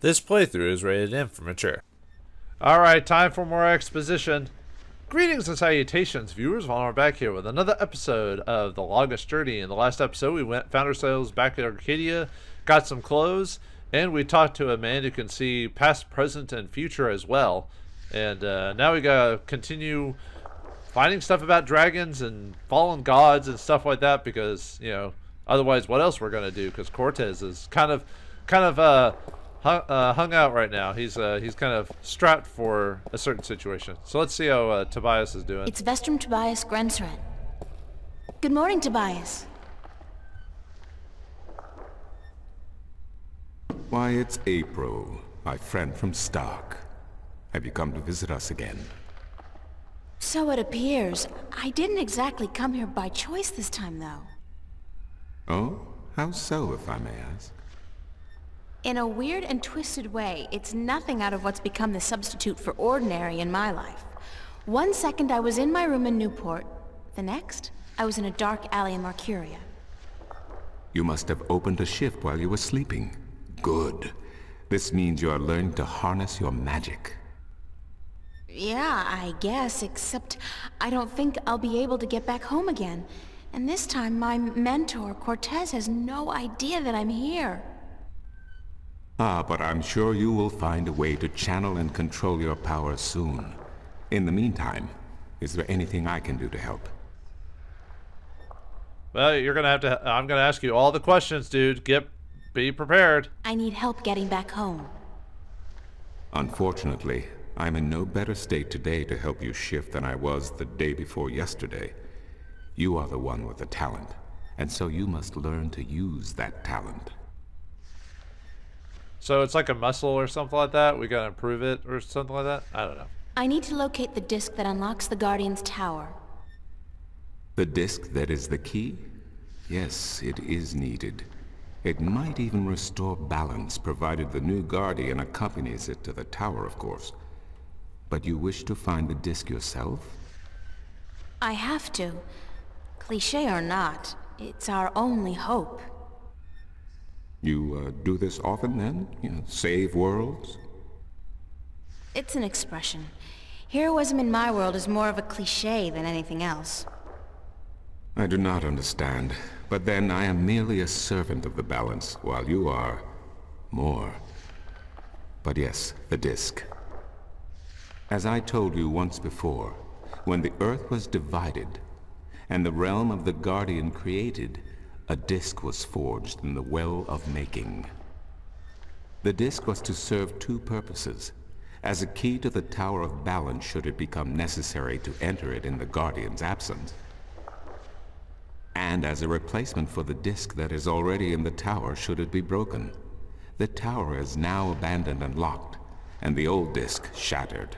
This playthrough is rated M for mature. Alright, time for more exposition. Greetings and salutations, viewers. Vauldemare back here with another episode of The Longest Journey. In the last episode, we found ourselves back at Arcadia, got some clothes, and we talked to a man who can see past, present, and future as well. And now we gotta continue finding stuff about dragons and fallen gods and stuff like that because, you know, otherwise what else we're gonna do? Because Cortez is kind of hung out right now. He's kind of strapped for a certain situation. So let's see how Tobias is doing. It's Vestrum Tobias Grensred. Good morning, Tobias. Why, it's April, my friend from Stark. Have you come to visit us again? So it appears. I didn't exactly come here by choice this time, though. Oh? How so, if I may ask? In a weird and twisted way, it's nothing out of what's become the substitute for ordinary in my life. One second I was in my room in Newport. The next, I was in a dark alley in Marcuria. You must have opened a shift while you were sleeping. Good. This means you are learning to harness your magic. Yeah, I guess, except I don't think I'll be able to get back home again. And this time my mentor, Cortez, has no idea that I'm here. But I'm sure you will find a way to channel and control your powers soon. In the meantime, is there anything I can do to help? Well, you're gonna have to. I'm gonna ask you all the questions, dude. Be prepared. I need help getting back home. Unfortunately, I'm in no better state today to help you shift than I was the day before yesterday. You are the one with the talent, and so you must learn to use that talent. So it's like a muscle or something like that? We gotta improve it or something like that? I don't know. I need to locate the disc that unlocks the Guardian's tower. The disc that is the key? Yes, it is needed. It might even restore balance, provided the new Guardian accompanies it to the tower, of course. But you wish to find the disc yourself? I have to. Cliché or not, it's our only hope. You do this often then? You know, save worlds? It's an expression. Heroism in my world is more of a cliché than anything else. I do not understand, but then I am merely a servant of the balance, while you are more. But yes, the disc. As I told you once before, when the Earth was divided, and the realm of the Guardian created, a disc was forged in the Well of Making. The disc was to serve two purposes: as a key to the Tower of Balance should it become necessary to enter it in the Guardian's absence, and as a replacement for the disc that is already in the tower should it be broken. The tower is now abandoned and locked, and the old disc shattered.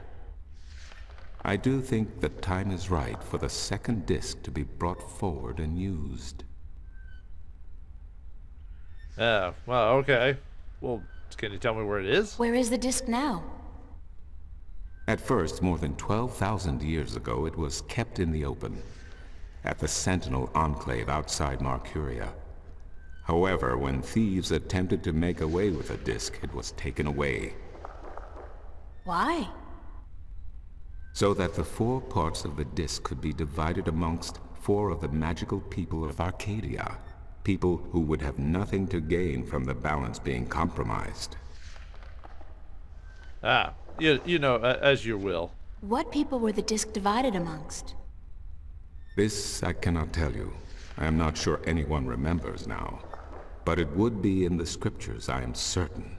I do think the time is right for the second disc to be brought forward and used. Yeah, well, okay. Well, can you tell me where it is? Where is the disc now? At first, more than 12,000 years ago, it was kept in the open, at the Sentinel Enclave outside Marcuria. However, when thieves attempted to make away with the disc, it was taken away. Why? So that the four parts of the disc could be divided amongst four of the magical people of Arcadia. People who would have nothing to gain from the balance being compromised. You know, as you will. What people were the disc divided amongst? This I cannot tell you. I am not sure anyone remembers now. But it would be in the scriptures, I am certain.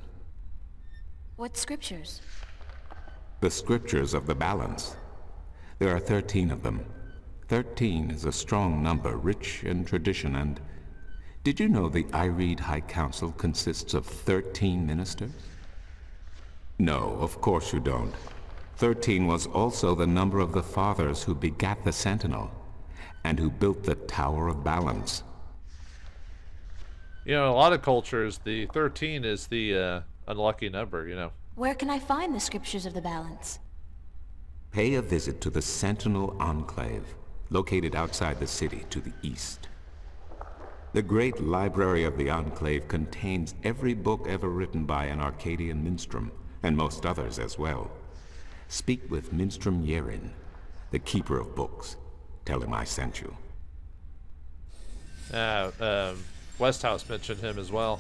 What scriptures? The scriptures of the balance. There are 13 of them. 13 is a strong number, rich in tradition, and... Did you know the Ireed High Council consists of 13 ministers? No, of course you don't. 13 was also the number of the fathers who begat the Sentinel, and who built the Tower of Balance. You know, in a lot of cultures, the 13 is the unlucky number, you know. Where can I find the scriptures of the balance? Pay a visit to the Sentinel Enclave, located outside the city to the east. The great library of the Enclave contains every book ever written by an Arcadian minstrel, and most others as well. Speak with Minstrom Yerin, the keeper of books. Tell him I sent you. Westhouse mentioned him as well.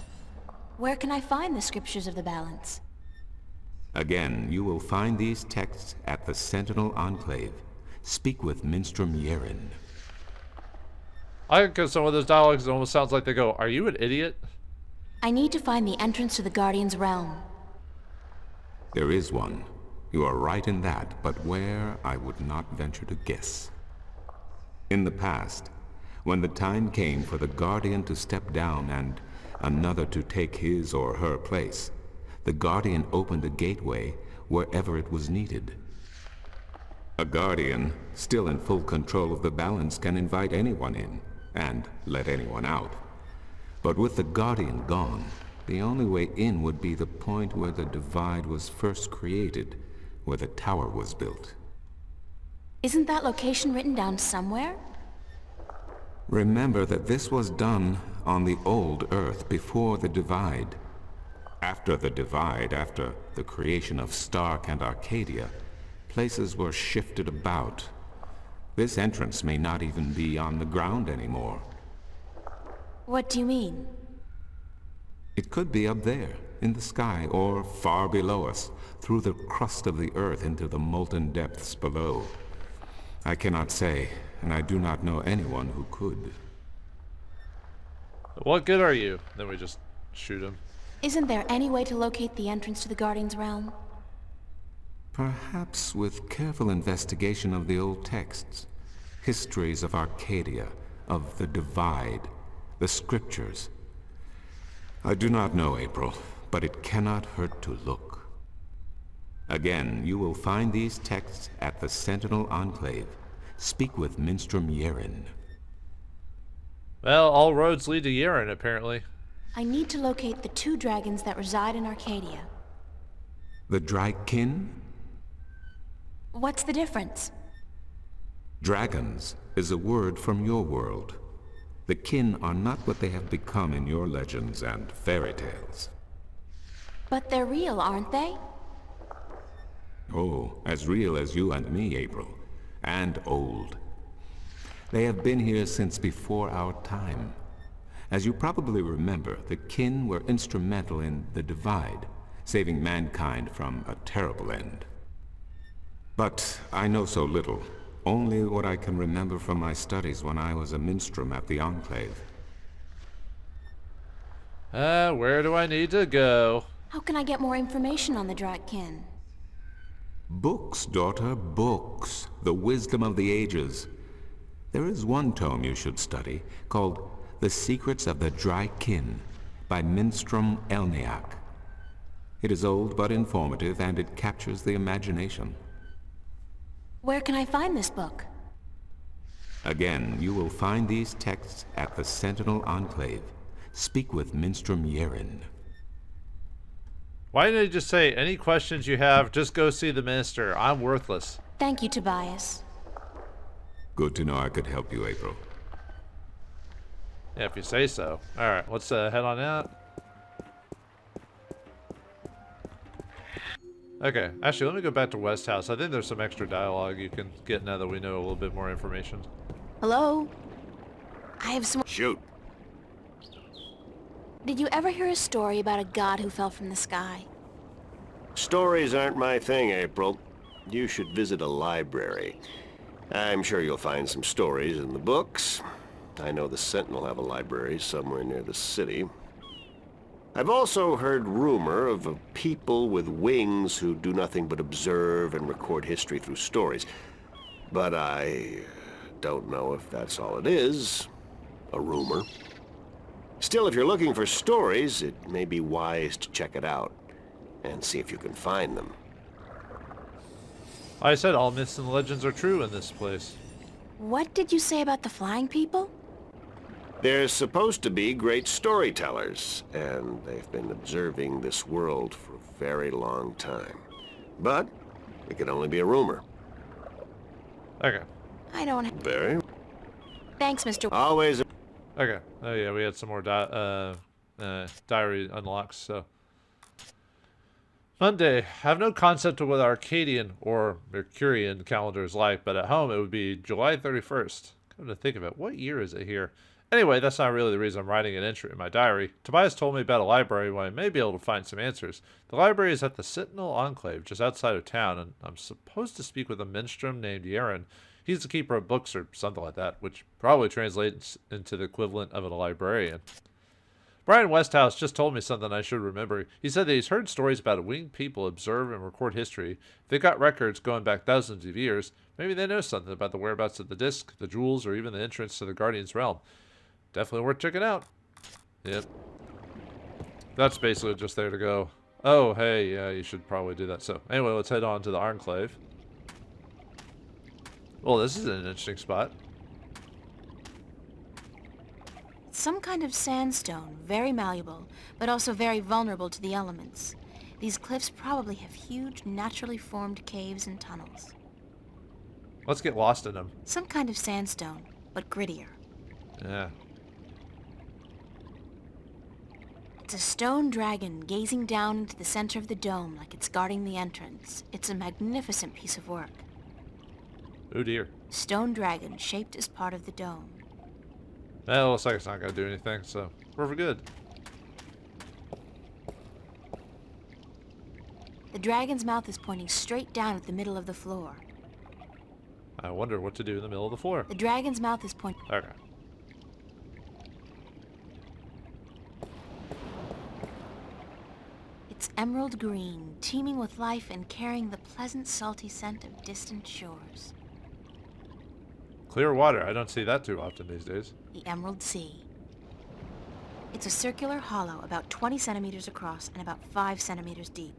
Where can I find the scriptures of the balance? Again, you will find these texts at the Sentinel Enclave. Speak with Minstrom Yerin. I think of some of those dialogues, it almost sounds like they go, "Are you an idiot?" I need to find the entrance to the Guardian's realm. There is one. You are right in that, but where, I would not venture to guess. In the past, when the time came for the Guardian to step down and another to take his or her place, the Guardian opened a gateway wherever it was needed. A Guardian, still in full control of the balance, can invite anyone in and let anyone out. But with the Guardian gone, the only way in would be the point where the divide was first created, where the tower was built. Isn't that location written down somewhere? Remember that this was done on the old Earth before the divide. After the divide, after the creation of Stark and Arcadia, places were shifted about. This entrance may not even be on the ground anymore. What do you mean? It could be up there, in the sky, or far below us, through the crust of the Earth into the molten depths below. I cannot say, and I do not know anyone who could. What good are you? Then we just shoot him. Isn't there any way to locate the entrance to the Guardian's realm? Perhaps with careful investigation of the old texts, histories of Arcadia, of the Divide, the scriptures. I do not know, April, but it cannot hurt to look. Again, you will find these texts at the Sentinel Enclave. Speak with Minstrom Yerin. Well, all roads lead to Yerin, apparently. I need to locate the two dragons that reside in Arcadia. The Drykin? What's the difference? Dragons is a word from your world. The kin are not what they have become in your legends and fairy tales. But they're real, aren't they? Oh, as real as you and me, April. And old. They have been here since before our time. As you probably remember, the kin were instrumental in the Divide, saving mankind from a terrible end. But I know so little. Only what I can remember from my studies when I was a minstrel at the Enclave. Where do I need to go? How can I get more information on the Drakkin? Books, daughter, books. The wisdom of the ages. There is one tome you should study, called The Secrets of the Drykin, by Minstrom Elniak. It is old but informative, and it captures the imagination. Where can I find this book? Again, you will find these texts at the Sentinel Enclave. Speak with Minstrom Yerin. Why didn't they just say, any questions you have, just go see the minister. I'm worthless. Thank you, Tobias. Good to know I could help you, April. Yeah, if you say so. Alright, let's head on out. Okay, actually, let me go back to Westhouse. I think there's some extra dialogue you can get now that we know a little bit more information. Hello? I have some... Shoot. Did you ever hear a story about a god who fell from the sky? Stories aren't my thing, April. You should visit a library. I'm sure you'll find some stories in the books. I know the Sentinel have a library somewhere near the city. I've also heard rumor of a people with wings who do nothing but observe and record history through stories. But I don't know if that's all it is. A rumor. Still, if you're looking for stories, it may be wise to check it out and see if you can find them. I said all myths and legends are true in this place. What did you say about the flying people? They're supposed to be great storytellers, and they've been observing this world for a very long time. But it could only be a rumor. Okay. I don't... Very. Thanks, Mr. Always. Okay. Oh yeah, we had some more diary unlocks, so. Monday. I have no concept of what Arcadian or Mercurian calendar is like, but at home it would be July 31st. Come to think of it, what year is it here? Anyway, that's not really the reason I'm writing an entry in my diary. Tobias told me about a library where I may be able to find some answers. The library is at the Sentinel Enclave, just outside of town, and I'm supposed to speak with a minstrel named Yeren. He's the keeper of books or something like that, which probably translates into the equivalent of a librarian. Brian Westhouse just told me something I should remember. He said that he's heard stories about winged people observe and record history. If they got records going back thousands of years, maybe they know something about the whereabouts of the disc, the jewels, or even the entrance to the Guardian's realm. Definitely worth checking out. Yep. That's basically just there to go, oh, hey, yeah, you should probably do that. So, anyway, let's head on to the Enclave. Well, this is an interesting spot. Some kind of sandstone, very malleable, but also very vulnerable to the elements. These cliffs probably have huge, naturally formed caves and tunnels. Let's get lost in them. Some kind of sandstone, but grittier. Yeah. It's a stone dragon gazing down into the center of the dome like it's guarding the entrance. It's a magnificent piece of work. Oh dear. Stone dragon shaped as part of the dome. Well, it looks like it's not going to do anything, so we're good. The dragon's mouth is pointing straight down at the middle of the floor. I wonder what to do in the middle of the floor. The dragon's mouth is pointing... Okay. It's emerald green, teeming with life and carrying the pleasant, salty scent of distant shores. Clear water. I don't see that too often these days. The Emerald Sea. It's a circular hollow about 20 centimeters across and about 5 centimeters deep.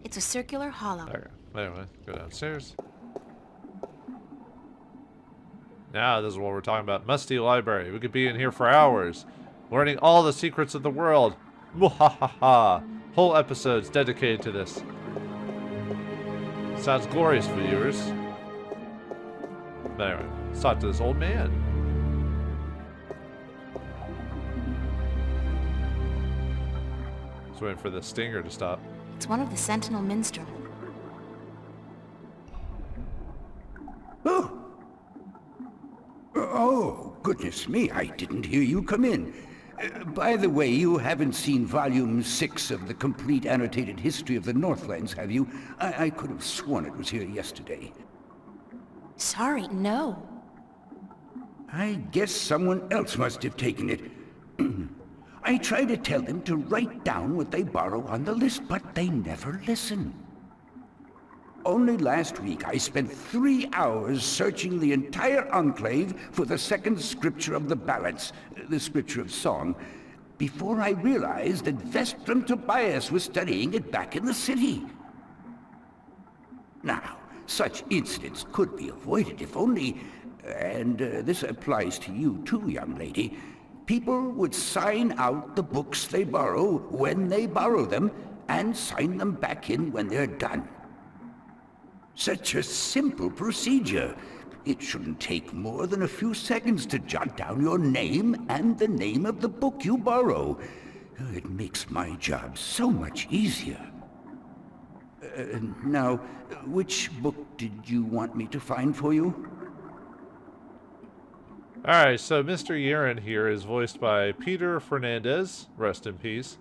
It's a circular hollow. Okay. Anyway, go downstairs. Now, this is what we're talking about. Musty library. We could be in here for hours, learning all the secrets of the world. Muhahaha. Whole episodes dedicated to this. Sounds glorious, viewers. But anyway, let's talk to this old man. Just waiting for the stinger to stop. It's one of the Sentinel minstrel. Oh, goodness me, I didn't hear you come in. By the way, you haven't seen Volume 6 of the Complete Annotated History of the Northlands, have you? I could have sworn it was here yesterday. Sorry, no. I guess someone else must have taken it. I try to tell them to write down what they borrow on the list, but they never listen. Only last week I spent 3 hours searching the entire enclave for the second scripture of the balance, the scripture of song, before I realized that Vestrum Tobias was studying it back in the city. Now, such incidents could be avoided if only, and this applies to you too, young lady, people would sign out the books they borrow when they borrow them and sign them back in when they're done. Such a simple procedure. It shouldn't take more than a few seconds to jot down your name and the name of the book you borrow. It makes my job so much easier. Now, which book did you want me to find for you? Alright, so Mr. Yeren here is voiced by Peter Fernandez. Rest in peace.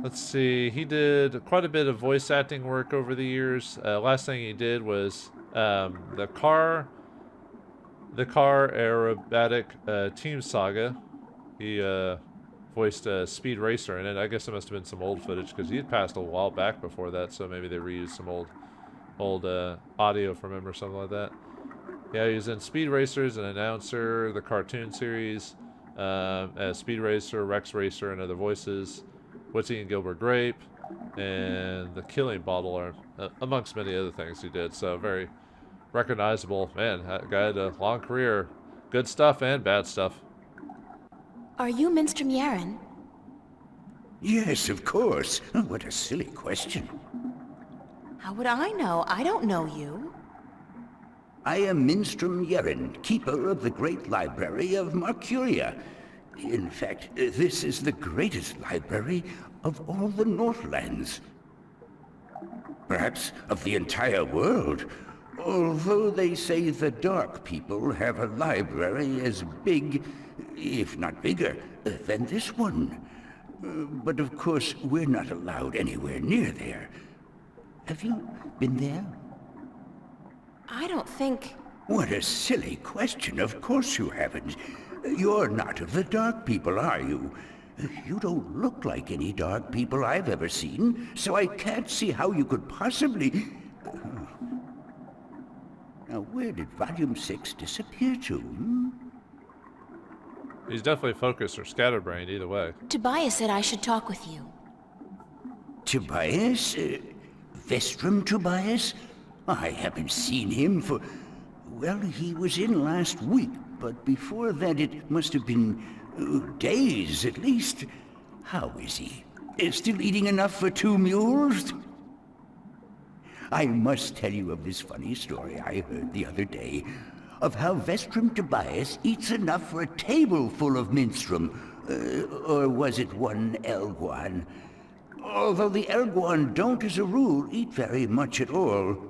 Let's see, he did quite a bit of voice acting work over the years. Last thing he did was the car aerobatic team saga. He voiced Speed Racer in it. I guess it must have been some old footage because he had passed a while back before that, so maybe they reused some old audio from him or something like that. Yeah, he was in Speed Racers, an announcer, the cartoon series, as Speed Racer, Rex Racer, and other voices. Witty and Gilbert Grape, and The Killing Bottle, amongst many other things he did. So very recognizable. Man, that guy had a long career. Good stuff and bad stuff. Are you Minstrom Yeren? Yes, of course. What a silly question. How would I know? I don't know you. I am Minstrom Yeren, keeper of the great library of Mercuria. In fact, this is the greatest library of all the Northlands. Perhaps of the entire world, although they say the Dark People have a library as big, if not bigger, than this one. But of course, we're not allowed anywhere near there. Have you been there? I don't think... What a silly question. Of course you haven't. You're not of the Dark People, are you? You don't look like any Dark People I've ever seen, so I can't see how you could possibly... Now, where did Volume 6 disappear to? He's definitely focused or scatterbrained, either way. Tobias said I should talk with you. Tobias? Vestrum Tobias? I haven't seen him for... Well, he was in last week, but before that it must have been days at least. How is he? Still eating enough for 2 mules? I must tell you of this funny story I heard the other day, of how Vestrum Tobias eats enough for a table full of minstrum, or was it one Elguan? Although the Elguan don't as a rule eat very much at all.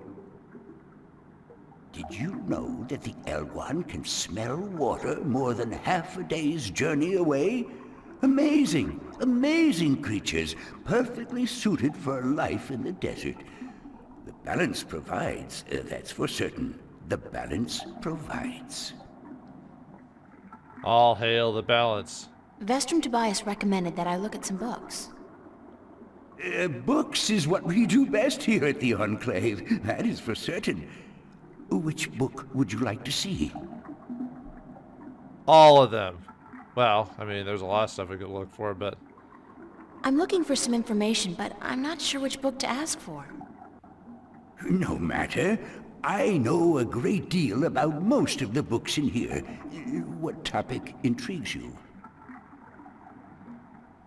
Did you know that the Elguan can smell water more than half a day's journey away? Amazing, amazing creatures, perfectly suited for life in the desert. The balance provides, that's for certain. The balance provides. All hail the balance. Vestrum Tobias recommended that I look at some books. Books is what we do best here at the Enclave, that is for certain. Which book would you like to see? All of them. Well, I mean, there's a lot of stuff we could look for, but... I'm looking for some information, but I'm not sure which book to ask for. No matter. I know a great deal about most of the books in here. What topic intrigues you?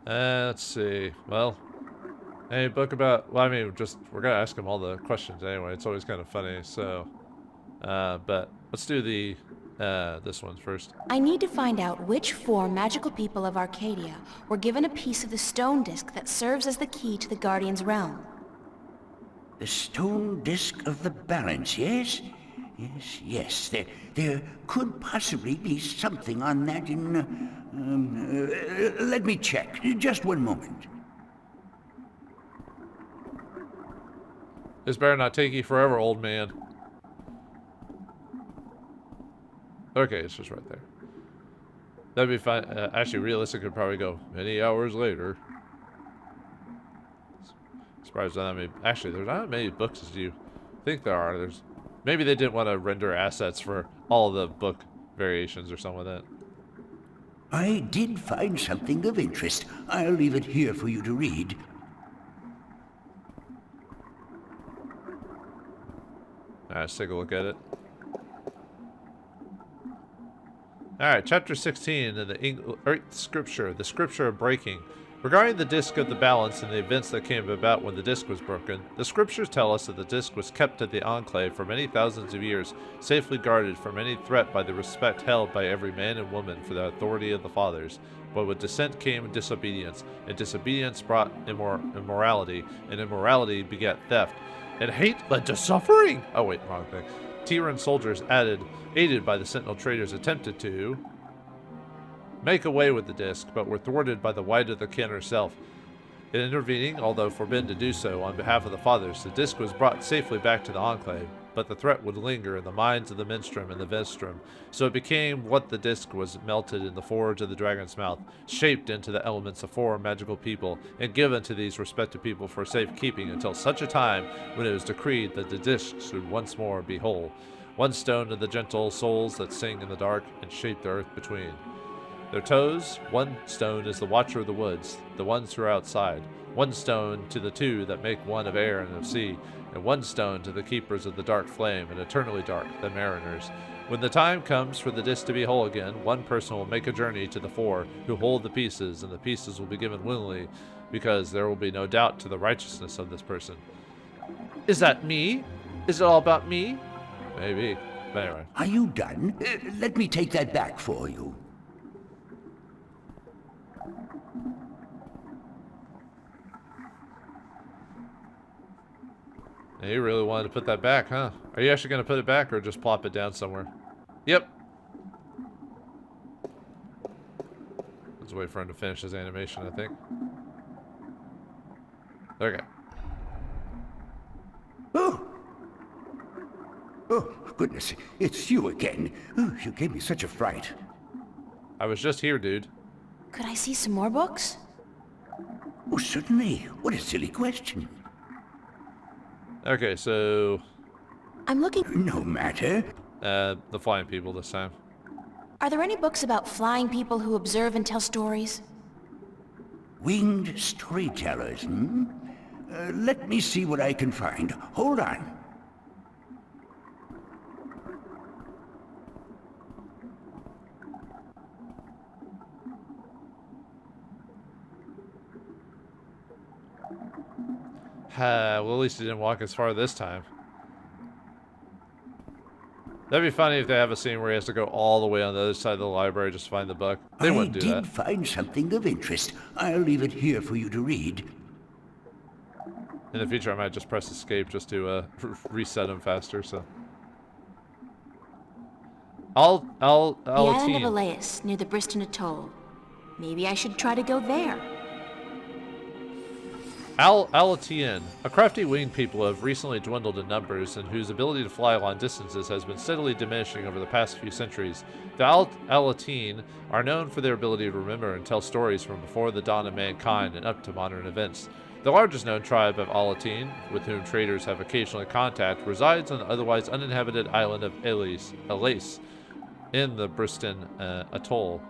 Let's see. Well, any book about... Well, I mean, we're going to ask him all the questions anyway. It's always kind of funny, so... but let's do this one first. I need to find out which 4 magical people of Arcadia were given a piece of the stone disc that serves as the key to the Guardian's realm. The stone disc of the balance, yes? Yes. There could possibly be something on that in... let me check. Just one moment. This better not take you forever, old man. Okay, it's just right there. That'd be fine. Actually, realistic could probably go many hours later. Surprised not that many. Actually, there's not many books as you think there are. Maybe they didn't want to render assets for all the book variations or something like that. I did find something of interest. I'll leave it here for you to read. Let's take a look at it. Alright, chapter 16 in the scripture, the scripture of breaking. Regarding the disc of the balance and the events that came about when the disc was broken, the scriptures tell us that the disc was kept at the Enclave for many thousands of years, safely guarded from any threat by the respect held by every man and woman for the authority of the fathers. But with dissent came disobedience, and disobedience brought immorality, and immorality begat theft, and hate led to suffering. Oh wait, wrong thing. Tyran soldiers aided by the Sentinel traders, attempted to make away with the disc, but were thwarted by the White of the Kin herself. In intervening, although forbidden to do so on behalf of the fathers, the disc was brought safely back to the Enclave, but the threat would linger in the minds of the Minstrom and the Vestrum, so it became what the disc was, melted in the forge of the Dragon's Mouth, shaped into the elements of 4 magical people, and given to these respected people for safekeeping until such a time when it was decreed that the disc should once more be whole. 1 stone to the gentle souls that sing in the dark and shape the earth between their toes. 1 stone is the watcher of the woods, the ones who are outside. 1 stone to the 2 that make one of air and of sea, and 1 stone to the keepers of the dark flame, and eternally dark, the mariners. When the time comes for the disc to be whole again, 1 person will make a journey to the 4 who hold the pieces, and the pieces will be given willingly, because there will be no doubt to the righteousness of this person. Is that me? Is it all about me? Maybe. But anyway. Are you done? Let me take that back for you. Yeah, you really wanted to put that back, huh? Are you actually going to put it back or just plop it down somewhere? Yep. Let's wait for him to finish his animation, I think. Okay. Oh! Oh, goodness, it's you again. Oh, you gave me such a fright. I was just here, dude. Could I see some more books? Oh, certainly. What a silly question. Okay, so... I'm looking... No matter. The flying people this time. Are there any books about flying people who observe and tell stories? Winged storytellers, hmm? Let me see what I can find. Hold on. Well, at least he didn't walk as far this time. That'd be funny if they have a scene where he has to go all the way on the other side of the library just to find the book. They wouldn't do that. I did find something of interest. I'll leave it here for you to read. In the future, I might just press escape just to reset him faster. So, The island of team. Elias, near the Briston Atoll. Maybe I should try to go there. Alatian, a crafty winged people who have recently dwindled in numbers and whose ability to fly long distances has been steadily diminishing over the past few centuries. The Alatine are known for their ability to remember and tell stories from before the dawn of mankind and up to modern events. The largest known tribe of Alatine, with whom traders have occasionally contact, resides on the otherwise uninhabited island of Elais in the Briston Atoll.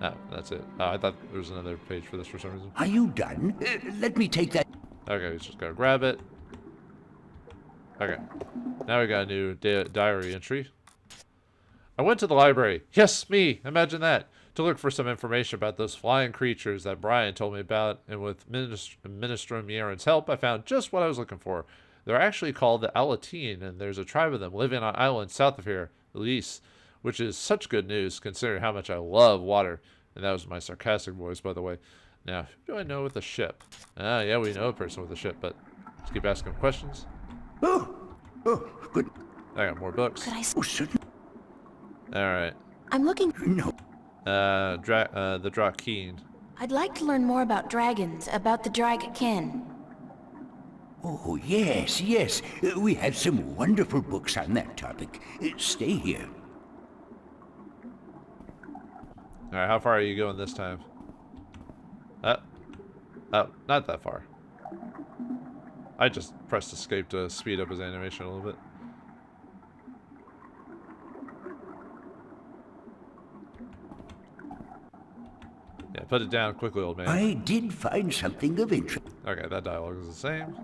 Oh, that's it. I thought there was another page for this for some reason. Are you done? Let me take that. Okay, we just gotta grab it. Okay. Now we got a new diary entry. I went to the library. Yes, me! Imagine that. To look for some information about those flying creatures that Brian told me about, and with Minister Mieren's help, I found just what I was looking for. They're actually called the Alatine, and there's a tribe of them living on an island south of here, Elise, which is such good news considering how much I love water. And that was my sarcastic voice, by the way. Now, who do I know with a ship? Yeah, we know a person with a ship, but let's keep asking questions. Oh, good. I got more books. Could I... Oh, certainly. Alright. I'm looking... No. The Drakeen. I'd like to learn more about dragons, about the Dragakin. Oh, yes, yes. We have some wonderful books on that topic. Stay here. Alright, how far are you going this time? Oh, not that far. I just pressed escape to speed up his animation a little bit. Yeah, put it down quickly, old man. I did find something of interest. Okay, that dialogue is the same.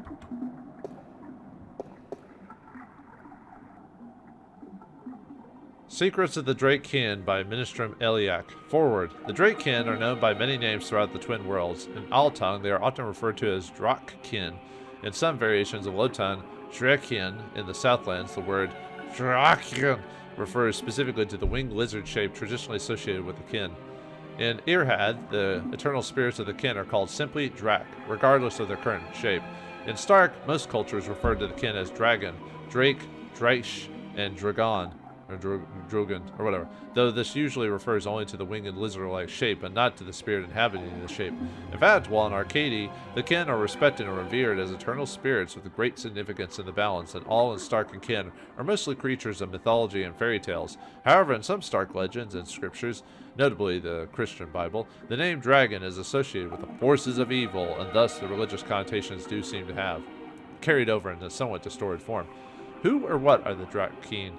Secrets of the Drakekin by Ministrum Eliak. Forward. The Drakekin are known by many names throughout the Twin Worlds. In Altung, they are often referred to as Drakkin. In some variations of Lotan, Drakekin in the Southlands, the word Drakin refers specifically to the winged lizard shape traditionally associated with the kin. In Irhad, the eternal spirits of the kin are called simply Drak, regardless of their current shape. In Stark, most cultures refer to the kin as Dragon, Drake, Draish, and Dragon. Or Drogon, or whatever, though this usually refers only to the winged lizard-like shape and not to the spirit inhabiting the shape. In fact, while in Arcady, the kin are respected and revered as eternal spirits with great significance in the balance, and all in Stark and kin are mostly creatures of mythology and fairy tales. However, in some Stark legends and scriptures, notably the Christian Bible, the name dragon is associated with the forces of evil, and thus the religious connotations do seem to have carried over in a somewhat distorted form. Who or what are the Drakeen?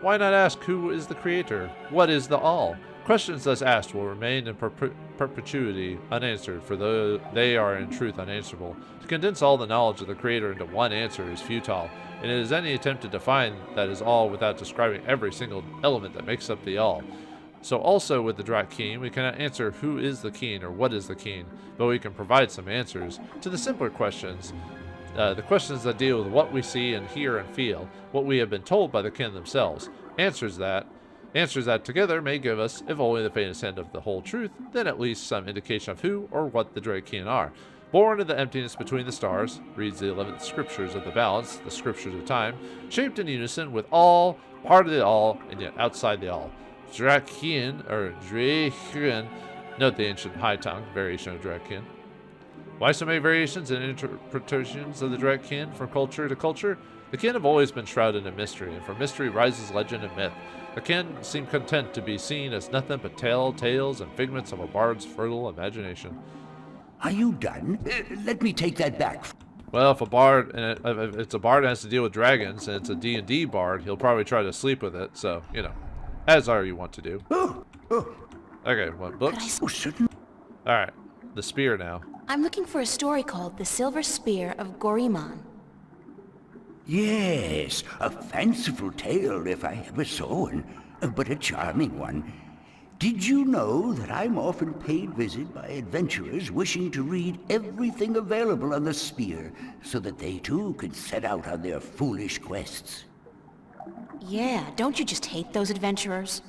Why not ask who is the creator? What is the all? Questions thus asked will remain in perpetuity unanswered, for though they are in truth unanswerable. To condense all the knowledge of the creator into one answer is futile, and it is any attempt to define that is all without describing every single element that makes up the all. So also with the Drakeen, we cannot answer who is the Keen or what is the Keen, but we can provide some answers to the simpler questions The questions that deal with what we see and hear and feel, what we have been told by the kin themselves. Answers that together may give us, if only the faintest hint of the whole truth, then at least some indication of who or what the Drake kin are. Born in the emptiness between the stars, reads the 11th scriptures of the balance, the scriptures of time, shaped in unison with all, part of the all, and yet outside the all. Drakian, or Drakian, note the ancient high tongue, variation of Drakian. Why so many variations and interpretations of the Drake kin from culture to culture? The kin have always been shrouded in mystery, and from mystery rises legend and myth. The kin seem content to be seen as nothing but tales and figments of a bard's fertile imagination. Are you done? Let me take that back. Well, if it's a bard that has to deal with dragons, and it's a D&D bard, he'll probably try to sleep with it, so, as are you want to do. Okay, what, books? Alright, the spear now. I'm looking for a story called The Silver Spear of Gorimon. Yes, a fanciful tale if I ever saw one, but a charming one. Did you know that I'm often paid visit by adventurers wishing to read everything available on the spear so that they too can set out on their foolish quests? Yeah, don't you just hate those adventurers?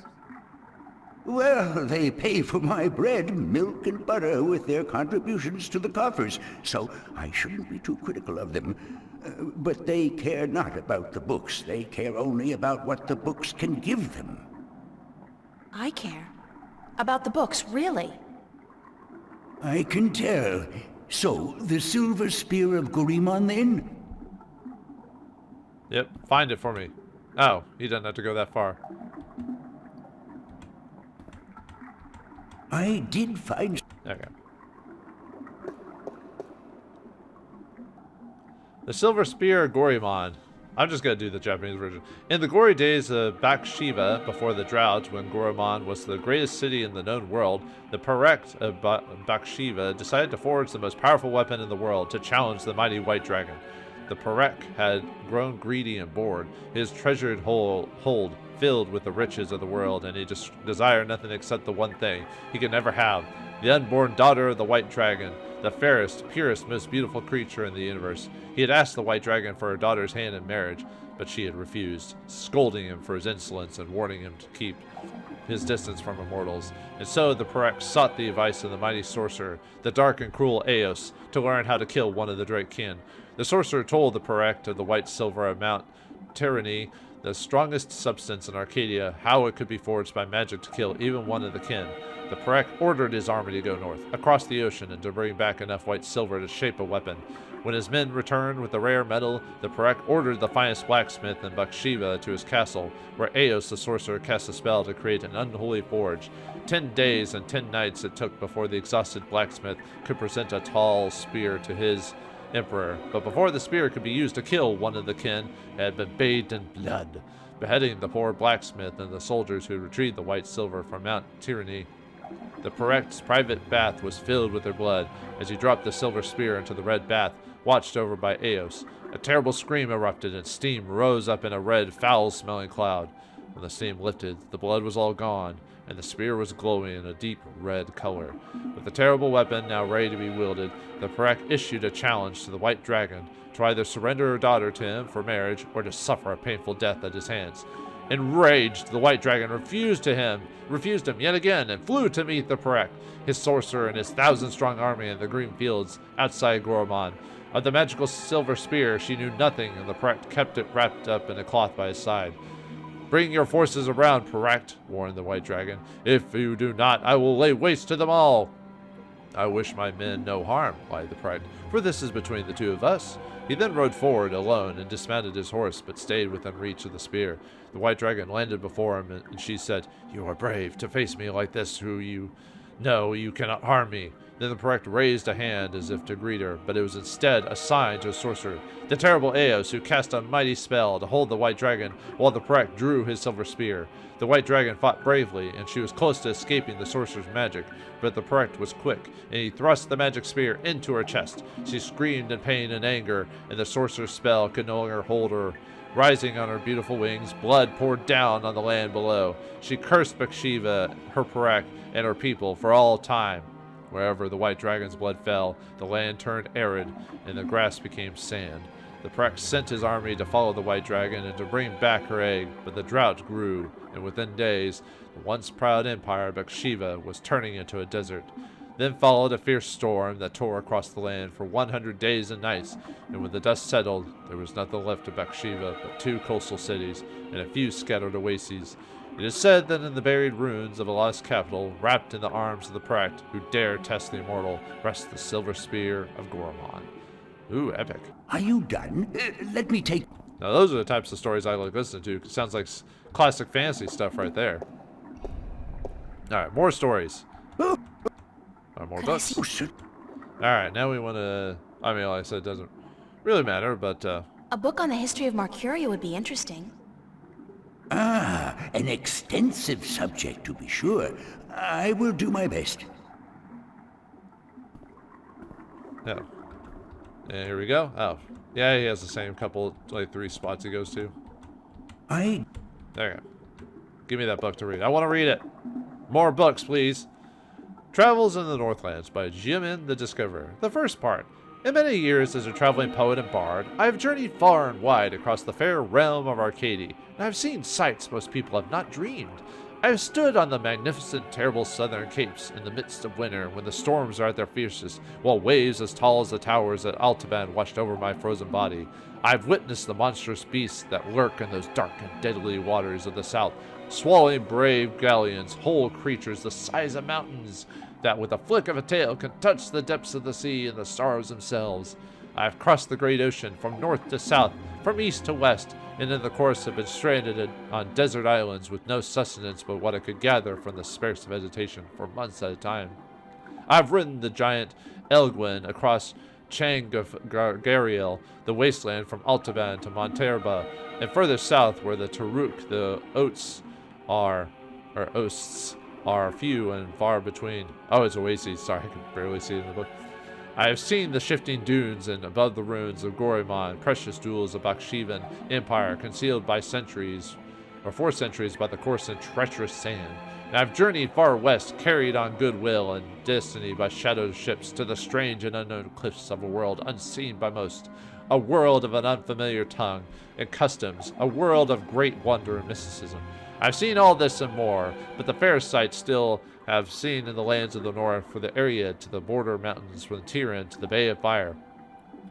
Well, they pay for my bread, milk, and butter with their contributions to the coffers, so I shouldn't be too critical of them. But they care not about the books. They care only about what the books can give them. I care. About the books, really? I can tell. So, the Silver Spear of Gorimon, then? Yep, find it for me. Oh, he doesn't have to go that far. I did find... Okay. The Silver Spear of Gorimon. I'm just going to do the Japanese version. In the glory days of Bakshiva, before the drought, when Gorimon was the greatest city in the known world, the Parect of Bakshiva decided to forge the most powerful weapon in the world to challenge the mighty White Dragon. The Parect had grown greedy and bored, his treasured hold filled with the riches of the world, and he just desired nothing except the one thing he could never have, the unborn daughter of the White Dragon, the fairest, purest, most beautiful creature in the universe. He had asked the White Dragon for her daughter's hand in marriage, but she had refused, scolding him for his insolence and warning him to keep his distance from immortals. And so the Parect sought the advice of the mighty sorcerer, the dark and cruel Eos, to learn how to kill one of the Drake kin. The sorcerer told the Parect of the white silver of Mount Tyranny, the strongest substance in Arcadia, how it could be forged by magic to kill even one of the kin. The Parect ordered his army to go north, across the ocean, and to bring back enough white silver to shape a weapon. When his men returned with the rare metal, the Parect ordered the finest blacksmith in Bakshiva to his castle, where Eos the sorcerer cast a spell to create an unholy forge. 10 days and 10 nights it took before the exhausted blacksmith could present a tall spear to his emperor. But before the spear could be used to kill one of the kin, it had been bathed in blood, beheading the poor blacksmith and the soldiers who retrieved the white silver from Mount Tyranny. The Parect's private bath was filled with their blood as he dropped the silver spear into the red bath, watched over by Eos. A terrible scream erupted, and steam rose up in a red, foul-smelling cloud. When the steam lifted, the blood was all gone, and the spear was glowing in a deep red color. With the terrible weapon now ready to be wielded, the Parect issued a challenge to the White Dragon to either surrender her daughter to him for marriage or to suffer a painful death at his hands. Enraged, the White Dragon refused him yet again, and flew to meet the Parect, his sorcerer, and his 1,000-strong army in the green fields outside Gorimon. Of the magical silver spear she knew nothing, and the Parect kept it wrapped up in a cloth by his side. "Bring your forces around, Parect," warned the White Dragon. "If you do not, I will lay waste to them all." "I wish my men no harm," lied the Parect, "for this is between the two of us." He then rode forward alone and dismounted his horse, but stayed within reach of the spear. The White Dragon landed before him, and she said, "You are brave to face me like this, who you know you cannot harm me." Then the Parect raised a hand as if to greet her, but it was instead a sign to a sorcerer, the terrible Eos, who cast a mighty spell to hold the White Dragon while the Parect drew his silver spear. The White Dragon fought bravely, and she was close to escaping the sorcerer's magic, but the Parect was quick, and he thrust the magic spear into her chest. She screamed in pain and anger, and the sorcerer's spell could no longer hold her. Rising on her beautiful wings, blood poured down on the land below. She cursed Bakshiva, her Parect, and her people for all time. Wherever the white dragon's blood fell, the land turned arid, and the grass became sand. The Prak sent his army to follow the white dragon and to bring back her egg, but the drought grew, and within days, the once proud empire of Bakshiva was turning into a desert. Then followed a fierce storm that tore across the land for 100 days and nights, and when the dust settled, there was nothing left of Bakshiva but 2 coastal cities and a few scattered oases. It is said that in the buried ruins of a lost capital, wrapped in the arms of the Prakt, who dare test the immortal, rests the silver spear of Gorman. Ooh, epic. Are you done? Let me take... Now those are the types of stories I like listening to. It sounds like classic fantasy stuff right there. Alright, more stories. More books. Alright, now we want to... I mean, like I said, it doesn't really matter, but... A book on the history of Marcuria would be interesting. Ah, an extensive subject to be sure. I will do my best. Yeah. And here we go. Oh. Yeah, he has the same couple, like 3 spots he goes to. There you go. Give me that book to read. I want to read it. More books, please. Travels in the Northlands by Jimin the Discoverer. The first part. In many years as a traveling poet and bard, I have journeyed far and wide across the fair realm of Arcadia, and I have seen sights most people have not dreamed. I have stood on the magnificent, terrible southern capes in the midst of winter when the storms are at their fiercest, while waves as tall as the towers at Altaban washed over my frozen body. I have witnessed the monstrous beasts that lurk in those dark and deadly waters of the south, swallowing brave galleons, whole creatures the size of mountains, that with a flick of a tail can touch the depths of the sea and the stars themselves. I have crossed the great ocean from north to south, from east to west, and in the course have been stranded on desert islands with no sustenance but what I could gather from the sparse vegetation for months at a time. I have ridden the giant Elgwin across Changariel, the wasteland from Altaban to Monterba, and further south where the Turuk, the oasts are few and far between. Oh, it's oases. Sorry, I can barely see it in the book. I have seen the shifting dunes and above the ruins of Gorimon, precious jewels of Bakshivan Empire concealed by centuries, or 4 centuries by the coarse and treacherous sand. And I have journeyed far west, carried on goodwill and destiny by shadowed ships to the strange and unknown cliffs of a world unseen by most, a world of an unfamiliar tongue and customs, a world of great wonder and mysticism. I've seen all this and more, but the fairest sight still have seen in the lands of the north, from the area to the border mountains, from Tyrian to the Bay of Fire.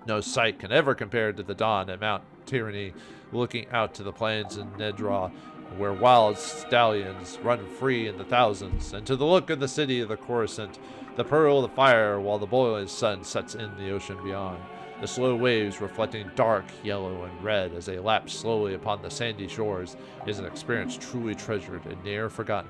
No sight can ever compare to the dawn at Mount Tyranny, looking out to the plains in Nedra, where wild stallions run free in the thousands, and to the look of the city of the Coruscant, the pearl of fire, while the boiling sun sets in the ocean beyond. The slow waves reflecting dark, yellow, and red as they lap slowly upon the sandy shores is an experience truly treasured and ne'er forgotten.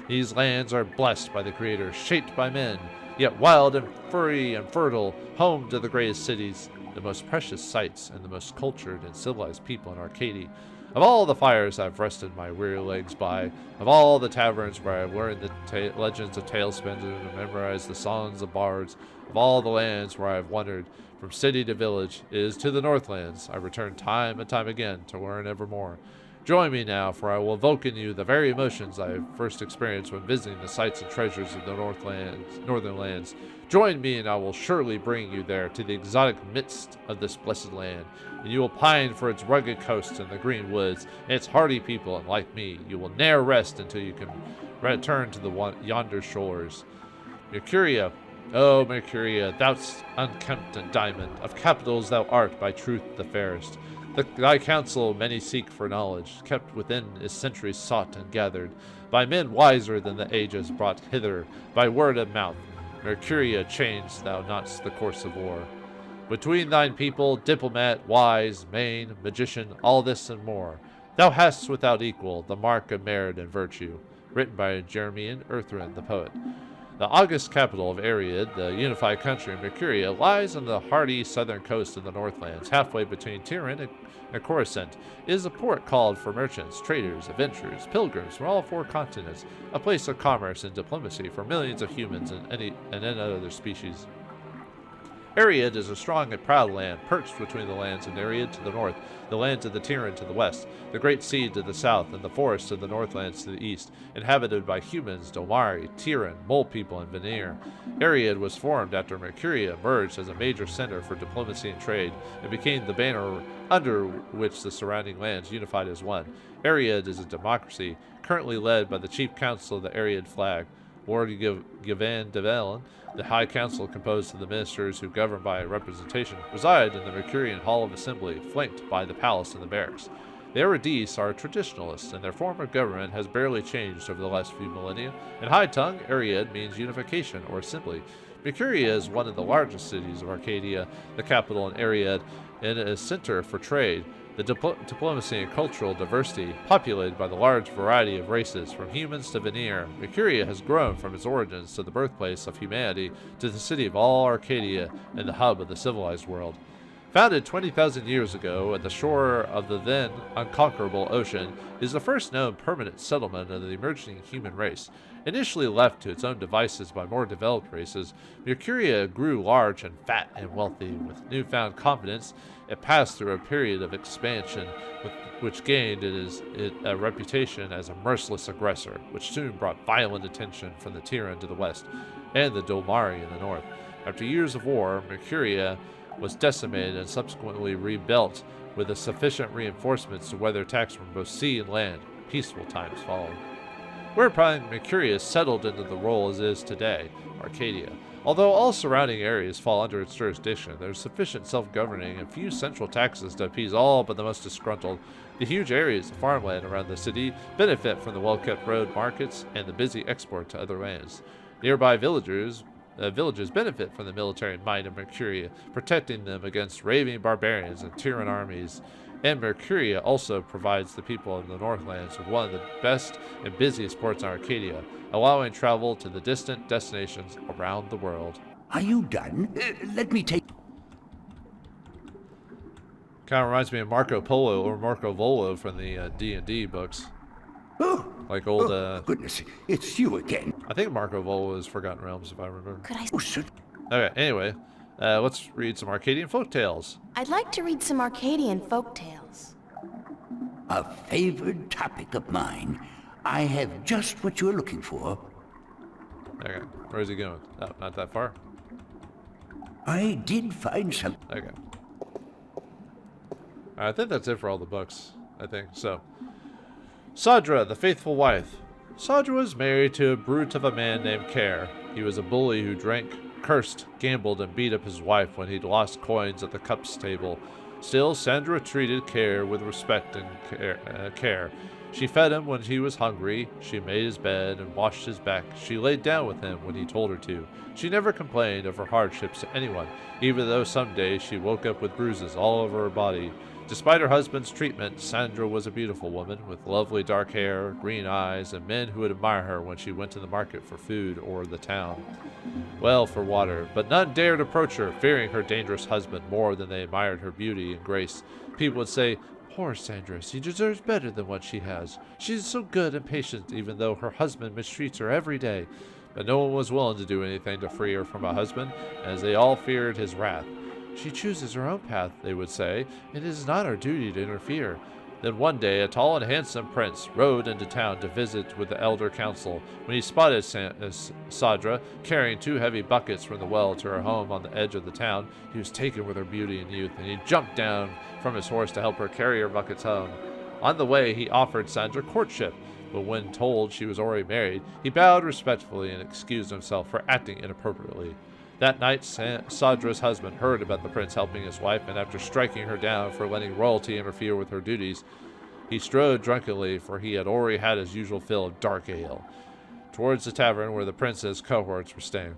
These lands are blessed by the Creator, shaped by men, yet wild and free and fertile, home to the greatest cities, the most precious sights, and the most cultured and civilized people in Arcadia. Of all the fires I've rested my weary legs by, of all the taverns where I've learned the legends of talespinners and memorized the songs of bards, of all the lands where I've wandered, from city to village, it is to the Northlands I return time and time again to learn evermore. Join me now, for I will evoke in you the very emotions I first experienced when visiting the sights and treasures of the northern lands. Join me, and I will surely bring you there to the exotic midst of this blessed land, and you will pine for its rugged coasts and the green woods, and its hardy people, and like me, you will ne'er rest until you can return to the yonder shores. Mercuria, O Mercuria, thou'st unkempt and diamond, of capitals thou art by truth the fairest. Thy counsel many seek for knowledge, kept within is centuries sought and gathered, by men wiser than the ages brought hither, by word of mouth. Mercuria, change thou not the course of war. Between thine people, diplomat, wise, main, magician, all this and more, thou hast without equal the mark of merit and virtue. Written by Jeremian Earthrin, the poet. The august capital of Ariad, the unified country of Mercuria, lies on the hardy southern coast of the Northlands, halfway between Tyrian and Coruscant. It is a port called for merchants, traders, adventurers, pilgrims from all 4 continents, a place of commerce and diplomacy for millions of humans and any other species. Ariad is a strong and proud land, perched between the lands of Nereid to the north, the lands of the Tiran to the west, the Great Sea to the south, and the forests of the Northlands to the east, inhabited by humans, Vauldemare, Tiran, Mole People, and Veneer. Ariad was formed after Mercuria emerged as a major center for diplomacy and trade, and became the banner under which the surrounding lands unified as one. Ariad is a democracy, currently led by the Chief Council of the Ariad flag, Lord Gavan de Velen. The High Council, composed of the ministers who govern by representation, reside in the Mercurian Hall of Assembly, flanked by the palace and the barracks. The Eridis are traditionalists, and their form of government has barely changed over the last few millennia. In High Tongue, Ariad means unification or assembly. Mercuria is one of the largest cities of Arcadia, the capital in Ariad, and a center for trade, the diplomacy and cultural diversity, populated by the large variety of races, from humans to Veneer. Mercuria has grown from its origins to the birthplace of humanity to the city of all Arcadia and the hub of the civilized world. Founded 20,000 years ago at the shore of the then unconquerable ocean, it is the first known permanent settlement of the emerging human race. Initially left to its own devices by more developed races, Mercuria grew large and fat and wealthy. With newfound confidence, it passed through a period of expansion which gained it a reputation as a merciless aggressor, which soon brought violent attention from the Tiran to the west and the Vauldemare in the north. After years of war, Mercuria was decimated and subsequently rebuilt with a sufficient reinforcements to weather attacks from both sea and land. Peaceful times followed. Whereupon Mercuria settled into the role as it is today, Arcadia. Although all surrounding areas fall under its jurisdiction, there is sufficient self-governing and few central taxes to appease all but the most disgruntled. The huge areas of farmland around the city benefit from the well-kept road markets and the busy export to other lands. Nearby villages benefit from the military might of Mercuria, protecting them against raving barbarians and Tiran armies. And Mercuria also provides the people of the Northlands with one of the best and busiest ports in Arcadia, allowing travel to the distant destinations around the world. Are you done? Let me take... Kind of reminds me of Marco Polo or Marco Volo from the D&D books. Oh, like old... goodness, it's you again. I think Marco Volo is Forgotten Realms, if I remember. Could I... Oh, sir. Okay, anyway, let's read some Arcadian folktales. I'd like to read some Arcadian folktales. A favored topic of mine. I have just what you're looking for. Okay, where is he going? Oh, not that far? I did find some... Okay. I think that's it for all the books, I think. So, Sadra, the faithful wife. Sadra was married to a brute of a man named Care. He was a bully who drank, cursed, gambled, and beat up his wife when he'd lost coins at the cups table. Still, Sandra treated Care with respect and care. She fed him when he was hungry, she made his bed and washed his back, she laid down with him when he told her to. She never complained of her hardships to anyone, even though some days she woke up with bruises all over her body. Despite her husband's treatment, Sandra was a beautiful woman, with lovely dark hair, green eyes, and men who would admire her when she went to the market for food or the town. Well, for water, but none dared approach her, fearing her dangerous husband more than they admired her beauty and grace. People would say, "Poor Sandra, she deserves better than what she has. She is so good and patient, even though her husband mistreats her every day." But no one was willing to do anything to free her from a husband, as they all feared his wrath. "She chooses her own path," they would say, "and it is not our duty to interfere." Then one day a tall and handsome prince rode into town to visit with the elder council. When he spotted Sadra carrying 2 heavy buckets from the well to her home on the edge of the town, he was taken with her beauty and youth, and he jumped down from his horse to help her carry her buckets home. On the way he offered Sandra courtship, but when told she was already married, he bowed respectfully and excused himself for acting inappropriately. That night, Sadra's husband heard about the prince helping his wife, and after striking her down for letting royalty interfere with her duties, he strode drunkenly, for he had already had his usual fill of dark ale, towards the tavern where the prince's cohorts were staying.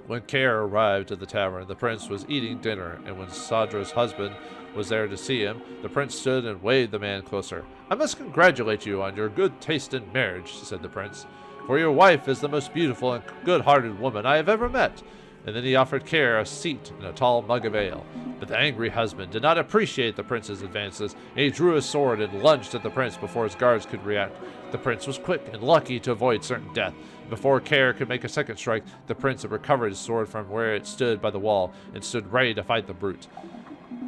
When Care arrived at the tavern, the prince was eating dinner, and when Sadra's husband was there to see him, the prince stood and waved the man closer. "I must congratulate you on your good taste in marriage," said the prince, "for your wife is the most beautiful and good-hearted woman I have ever met." And then he offered Care a seat in a tall mug of ale. But the angry husband did not appreciate the prince's advances, and he drew his sword and lunged at the prince before his guards could react. The prince was quick and lucky to avoid certain death. Before Care could make a second strike, the prince had recovered his sword from where it stood by the wall and stood ready to fight the brute.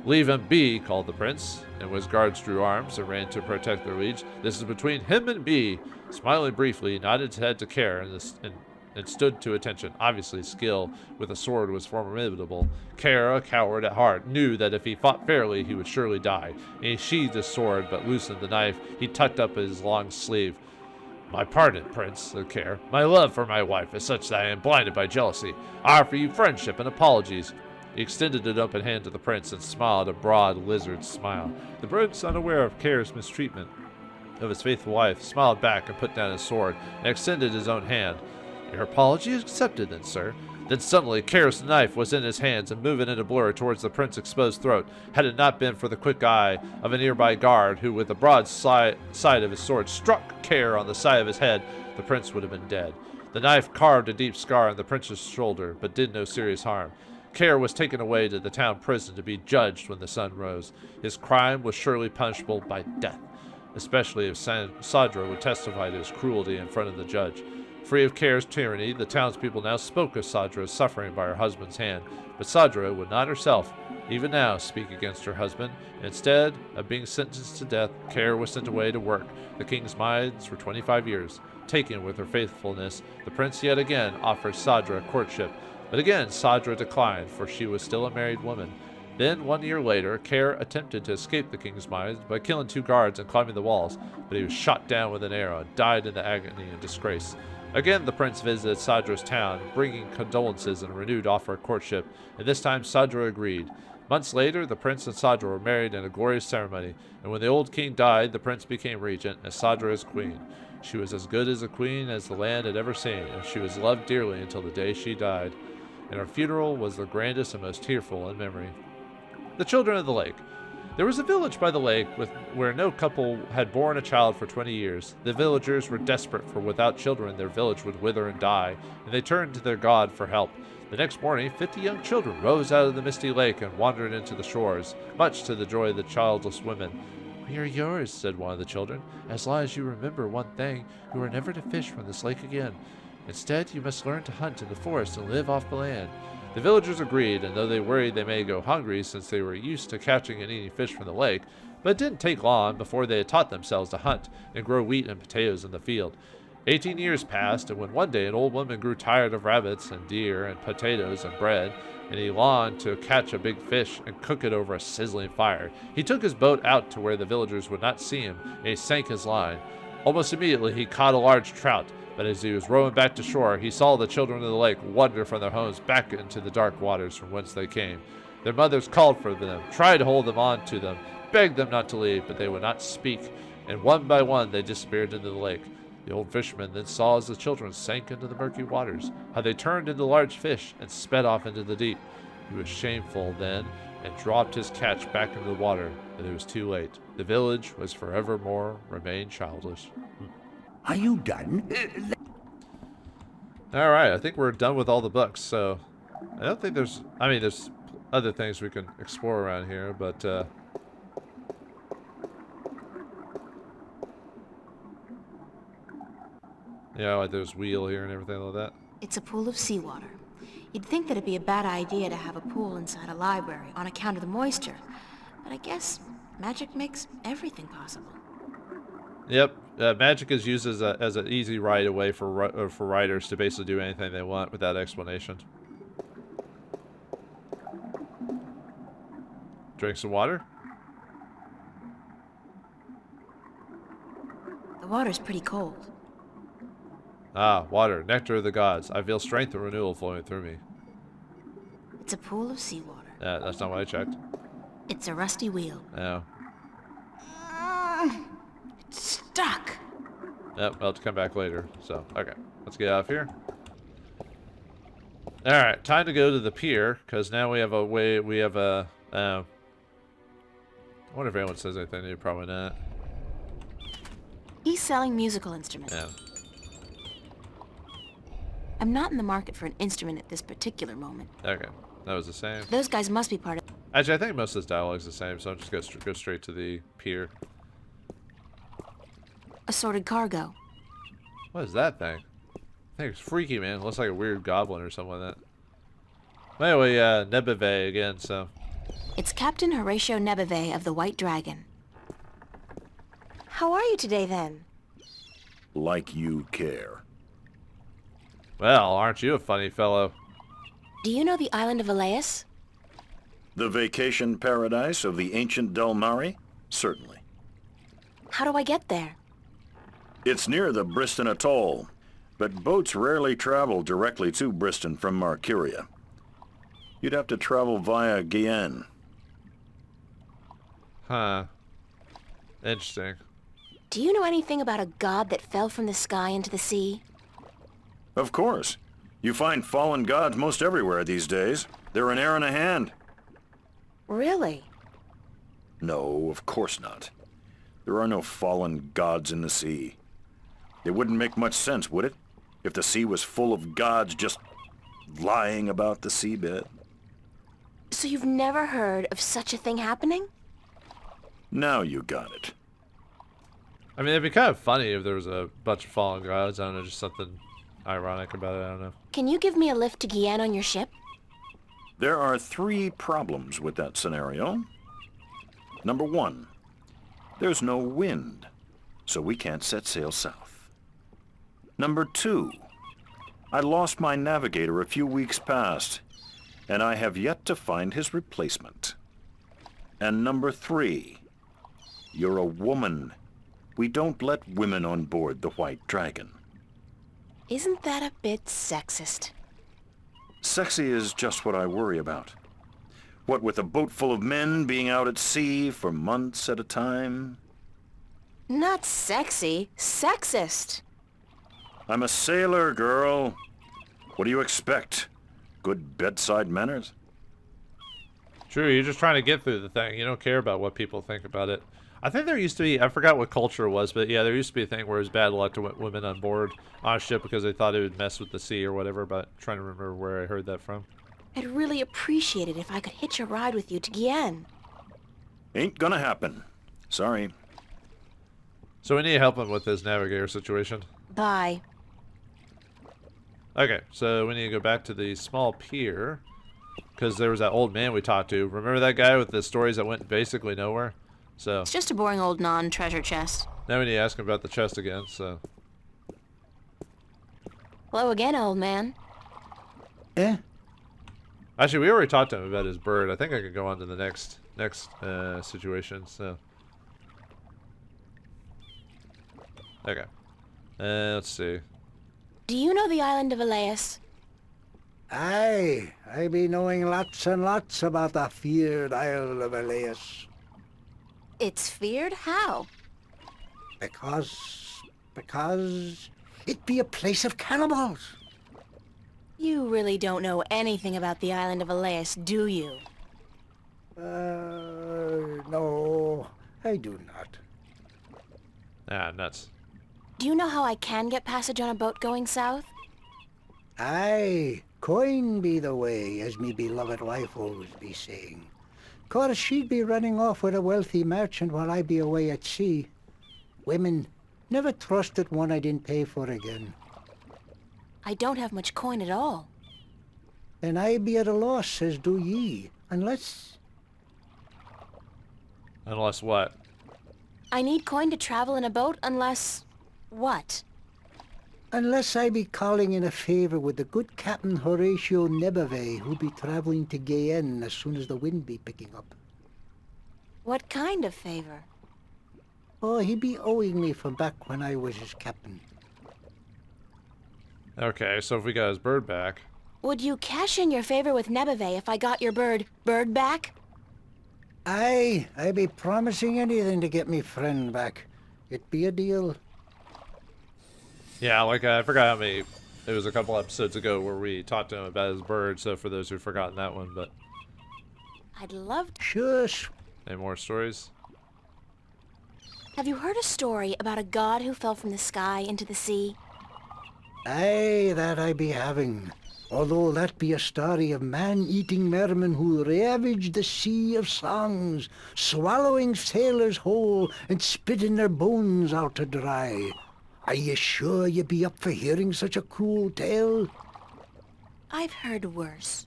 "Leave him be," called the prince, and when his guards drew arms and ran to protect their liege. "This is between him and me." Smiling briefly, he nodded his head to Care and stood to attention. Obviously, his skill with a sword was formidable. Care, a coward at heart, knew that if he fought fairly, he would surely die. And he sheathed his sword, but loosened the knife he tucked up his long sleeve. "My pardon, Prince," said Care. "My love for my wife is such that I am blinded by jealousy. I offer you friendship and apologies." He extended an open hand to the prince and smiled a broad lizard smile. The prince, unaware of Care's mistreatment of his faithful wife, smiled back and put down his sword and extended his own hand. "Your apology is accepted, then, sir." Then suddenly, Care's knife was in his hands and moving in a blur towards the prince's exposed throat. Had it not been for the quick eye of a nearby guard, who, with the broad side of his sword, struck Care on the side of his head, the prince would have been dead. The knife carved a deep scar on the prince's shoulder, but did no serious harm. Care was taken away to the town prison to be judged when the sun rose. His crime was surely punishable by death, especially if Sadra would testify to his cruelty in front of the judge. Free of Care's tyranny, the townspeople now spoke of Sadra's suffering by her husband's hand, but Sadra would not herself, even now, speak against her husband. Instead of being sentenced to death, Care was sent away to work the king's mines for 25 years. Taken with her faithfulness, the prince yet again offered Sadra courtship, but again Sadra declined, for she was still a married woman. Then, 1 year later, Care attempted to escape the king's mines by killing 2 guards and climbing the walls, but he was shot down with an arrow and died in the agony and disgrace. Again, the prince visited Sadra's town, bringing condolences and a renewed offer of courtship, and this time Sadra agreed. Months later, the prince and Sadra were married in a glorious ceremony, and when the old king died, the prince became regent, and Sadra his queen. She was as good as a queen as the land had ever seen, and she was loved dearly until the day she died. And her funeral was the grandest and most tearful in memory. The children of the lake. There was a village by the lake where no couple had borne a child for 20 years. The villagers were desperate, for without children their village would wither and die, and they turned to their god for help. The next morning, 50 young children rose out of the misty lake and wandered into the shores, much to the joy of the childless women. "We are yours," said one of the children, "as long as you remember one thing, you are never to fish from this lake again. Instead, you must learn to hunt in the forest and live off the land." The villagers agreed, and though they worried they may go hungry since they were used to catching and eating fish from the lake, but it didn't take long before they had taught themselves to hunt and grow wheat and potatoes in the field. 18 years passed, and when one day an old woman grew tired of rabbits and deer and potatoes and bread, and he longed to catch a big fish and cook it over a sizzling fire, he took his boat out to where the villagers would not see him, and he sank his line. Almost immediately he caught a large trout, but as he was rowing back to shore, he saw the children of the lake wander from their homes back into the dark waters from whence they came. Their mothers called for them, tried to hold them on to them, begged them not to leave, but they would not speak, and one by one they disappeared into the lake. The old fisherman then saw as the children sank into the murky waters, how they turned into large fish and sped off into the deep. He was shameful then, and dropped his catch back into the water, but it was too late. The village was forevermore remained childless. Are you done? All right, I think we're done with all the books, so I don't think there's other things we can explore around here, but yeah, like there's wheel here and everything like that. It's a pool of seawater. You'd think that it'd be a bad idea to have a pool inside a library on account of the moisture, but I guess magic makes everything possible. Yep, magic is used as an easy right away for writers to basically do anything they want without explanation. Drink some water. The water's pretty cold. Ah, water, nectar of the gods. I feel strength and renewal flowing through me. It's a pool of seawater. Yeah, that's not what I checked. It's a rusty wheel. No. It's stuck. Yep, I'll have to come back later. So, okay, let's get out of here. All right, time to go to the pier, because now we have a way. We have a. I wonder if anyone says anything new. Probably not. He's selling musical instruments. Yeah. I'm not in the market for an instrument at this particular moment. Okay, that was the same. Those guys must be part of... Actually, I think most of this dialogue is the same, so I'm just gonna go straight to the pier. assorted cargo. What is that thing? I think it's freaky, man. It looks like a weird goblin or something like that. But anyway, Nebeve again, so. It's Captain Horatio Nebeve of the White Dragon. How are you today, then? Like you care. Well, aren't you a funny fellow? Do you know the island of Elias? The vacation paradise of the ancient Vauldemare? Certainly. How do I get there? It's near the Briston Atoll, but boats rarely travel directly to Briston from Marcuria. You'd have to travel via Guyenne. Huh. Interesting. Do you know anything about a god that fell from the sky into the sea? Of course. You find fallen gods most everywhere these days. They're an air and a hand. Really? No, of course not. There are no fallen gods in the sea. It wouldn't make much sense, would it? If the sea was full of gods just lying about the seabed. So you've never heard of such a thing happening? Now you got it. I mean, it'd be kind of funny if there was a bunch of fallen gods. I don't know, just something ironic about it. I don't know. Can you give me a lift to Guyenne on your ship? There are 3 problems with that scenario. Number 1, there's no wind, so we can't set sail south. Number 2, I lost my navigator a few weeks past, and I have yet to find his replacement. And number 3, you're a woman. We don't let women on board the White Dragon. Isn't that a bit sexist? Sexy is just what I worry about. What with a boat full of men being out at sea for months at a time? Not sexy, sexist. I'm a sailor, girl. What do you expect? Good bedside manners? True, you're just trying to get through the thing. You don't care about what people think about it. I think there used to be, I forgot what culture it was, but yeah, there used to be a thing where it was bad luck to women on board on a ship because they thought it would mess with the sea or whatever, but I'm trying to remember where I heard that from. I'd really appreciate it if I could hitch a ride with you to Guyenne. Ain't gonna happen. Sorry. So we need help him with this navigator situation. Bye. Okay, so we need to go back to the small pier because there was that old man we talked to. Remember that guy with the stories that went basically nowhere? So It's just a boring old non-treasure chest. now we need to ask him about the chest again, so. Hello again, old man. Eh? Actually, we already talked to him about his bird. I think I could go on to the next situation, so. Okay. Let's see. Do you know the island of Elias? Aye, I be knowing lots and lots about the feared Isle of Elias. It's feared? How? Because it be a place of cannibals. You really don't know anything about the island of Elias, do you? No, I do not. Ah, nuts. Do you know how I can get passage on a boat going south? Aye, coin be the way, as me beloved wife always be saying. 'Course she'd be running off with a wealthy merchant while I be away at sea. Women, never trusted one I didn't pay for again. I don't have much coin at all. And I be at a loss, as do ye, unless... Unless what? I need coin to travel in a boat unless... what? Unless I be calling in a favor with the good Captain Horatio Nebeve, who be traveling to Guyenne as soon as the wind be picking up. What kind of favor? Oh, he be owing me from back when I was his captain. Okay, so if we got his bird back. Would you cash in your favor with Nebeve if I got your bird back? Aye, I be promising anything to get me friend back. It be a deal. Yeah, like I forgot how many. It was a couple episodes ago where we talked to him about his bird, so for those who've forgotten that one, but. I'd love to... Shush. Any more stories? Have you heard a story about a god who fell from the sky into the sea? Aye, that I be having. Although that be a story of man-eating mermen who ravage the sea of songs, swallowing sailors whole and spitting their bones out to dry. Are you sure you be up for hearing such a cruel tale? I've heard worse.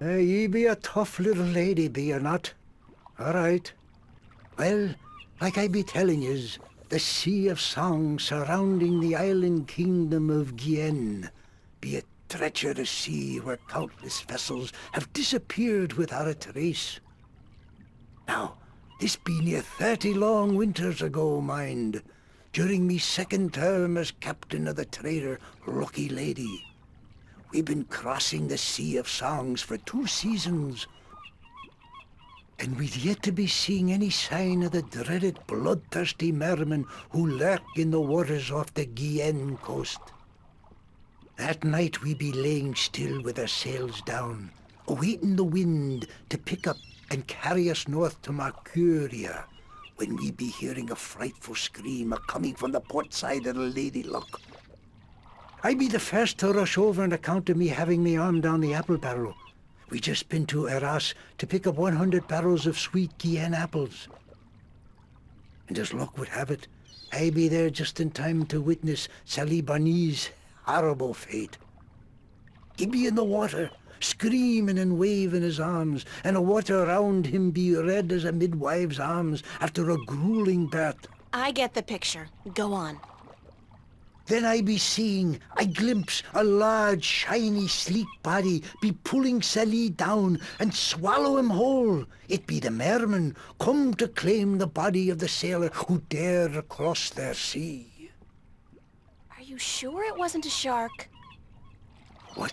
Ye be a tough little lady, be you not? All right. Well, like I be telling yous, the sea of songs surrounding the island kingdom of Gien be a treacherous sea where countless vessels have disappeared without a trace. Now, this be near 30 long winters ago, mind, during me second term as captain of the trader Lucky Lady. We've been crossing the Sea of Songs for 2 seasons, and we'd yet to be seeing any sign of the dreaded bloodthirsty mermen who lurk in the waters off the Guyenne coast. That night we be laying still with our sails down, awaiting the wind to pick up and carry us north to Mercuria, when we be hearing a frightful scream a-coming from the port side of the Lady Luck. I be the first to rush over on account of me having me arm down the apple barrel. We just been to Arras to pick up 100 barrels of sweet Guyenne apples. And as luck would have it, I be there just in time to witness Sally Barney's horrible fate. He be in the water, screaming and waving his arms, and the water around him be red as a midwife's arms after a grueling birth. I get the picture. Go on. Then I glimpse a large, shiny, sleek body be pulling Sally down and swallow him whole. It be the mermen come to claim the body of the sailor who dared cross their sea. Are you sure it wasn't a shark? What?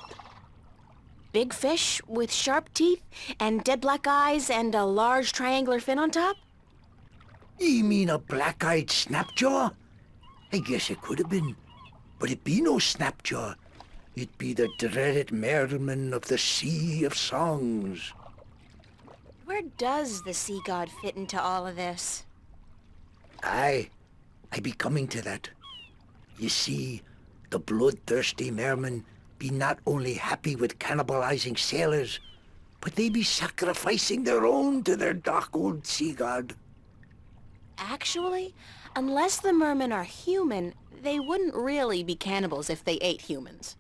Big fish with sharp teeth and dead black eyes and a large triangular fin on top? Ye mean a black-eyed snapjaw? I guess it could have been. But it be no snapjaw. It be the dreaded merman of the Sea of Songs. Where does the sea god fit into all of this? I be coming to that. You see, the bloodthirsty mermen be not only happy with cannibalizing sailors, but they be sacrificing their own to their dark old sea god. Actually, unless the mermen are human, they wouldn't really be cannibals if they ate humans.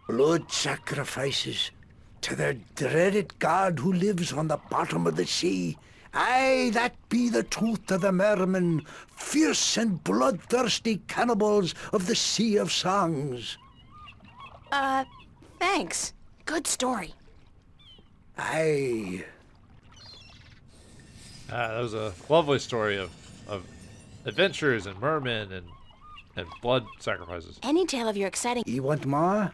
Blood sacrifices to their dreaded god who lives on the bottom of the sea. Aye, that be the truth of the mermen, fierce and bloodthirsty cannibals of the Sea of Songs. Thanks. Good story. Aye. That was a lovely story of adventures and mermen and blood sacrifices. Any tale of your exciting... Ye want more?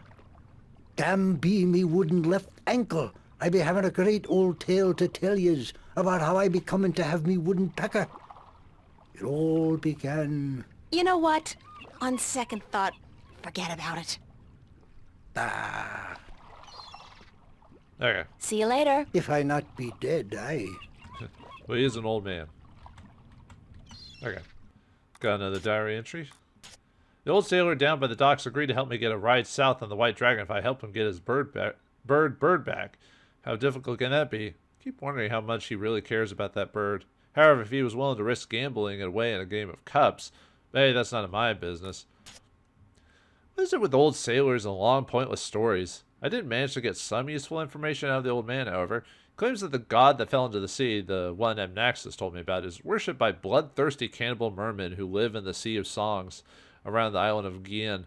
Damn be me wooden left ankle. I be having a great old tale to tell yous about how I be coming to have me wooden pecker. It all began... You know what? On second thought, forget about it. Ah, Okay. See you later. if I not be dead, aye. Well, he is an old man. Okay. Got another diary entry. The old sailor down by the docks agreed to help me get a ride south on the White Dragon if I help him get his bird back. How difficult can that be? Keep wondering how much he really cares about that bird. However, if he was willing to risk gambling it away in a game of cups, hey, that's none of my business. What is it with old sailors and long, pointless stories? I did manage to get some useful information out of the old man, however. He claims that the god that fell into the sea, the one Amnaxis told me about, is worshipped by bloodthirsty cannibal mermen who live in the Sea of Songs around the island of Gien.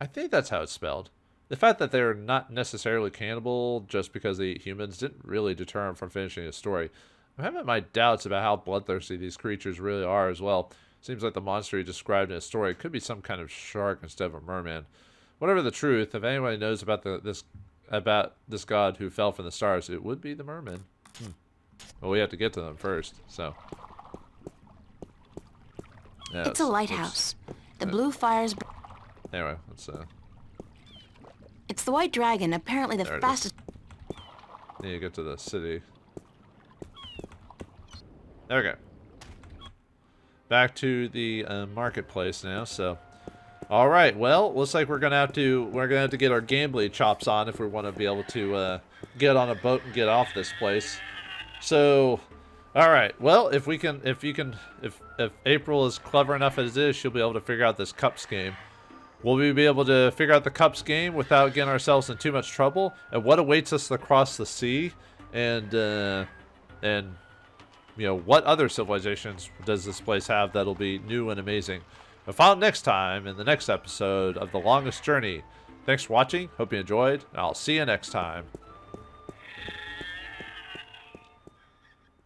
I think that's how it's spelled. The fact that they're not necessarily cannibal just because they eat humans didn't really deter him from finishing his story. I'm having my doubts about how bloodthirsty these creatures really are as well. Seems like the monster he described in his story could be some kind of shark instead of a merman. Whatever the truth, if anybody knows about this god who fell from the stars, it would be the merman. Well, we have to get to them first, so. Yeah, It's a lighthouse. The blue fires... Anyway, let's It's the White Dragon, apparently the There it is. fastest... need to get to the city. There we go. Back to the marketplace now, so All right. Well, looks like we're gonna have to get our gambling chops on if we want to be able to get on a boat and get off this place. So, all right. Well, if April is clever enough as it is, she'll be able to figure out this cups game. Will we be able to figure out the cups game without getting ourselves in too much trouble? And what awaits us across the sea? And you know, what other civilizations does this place have that'll be new and amazing? We'll find out next time in the next episode of The Longest Journey. Thanks for watching. Hope you enjoyed. And I'll see you next time.